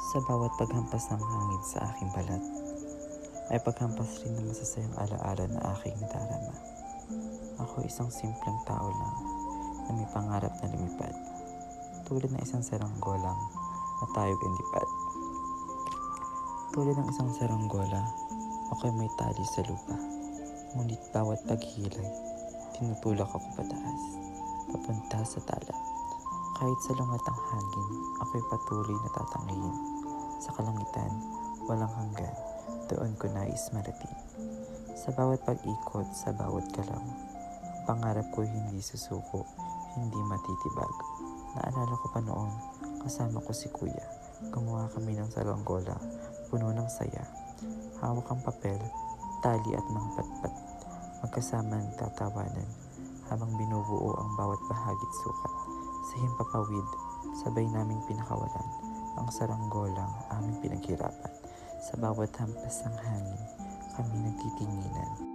Sa bawat paghampas ng hangin sa aking balat, ay paghampas rin ng masasayang alaala na aking nadarama. Ako isang simpleng tao lang na may pangarap na lumipad, tulad ng isang saranggolang matayog ang lipad. Tulad ng isang saranggola, ako'y may tali sa lupa, ngunit bawat paghilay, tinutulak ako pataas, papunta sa tala. Kahit sa lungat ng hangin, ako'y patuloy na tatangiyin. Sa kalangitan, walang hanggan, doon ko nais marating. Sa bawat pag-ikot, sa bawat galaw, ang pangarap ko hindi susuko, hindi matitibag. Naalala ko pa noon, kasama ko si kuya. Gumawa kami ng saranggola, puno ng saya. Hawak ang papel, tali at mga patpat. Magkasama nagtatawanan habang binubuo ang bawat bahagit sukat. Sa himpapawid, sabay naming pinakawalan ang saranggolang aming pinaghirapan. Sa bawat hampas ng hangin, kami nagtitinginan.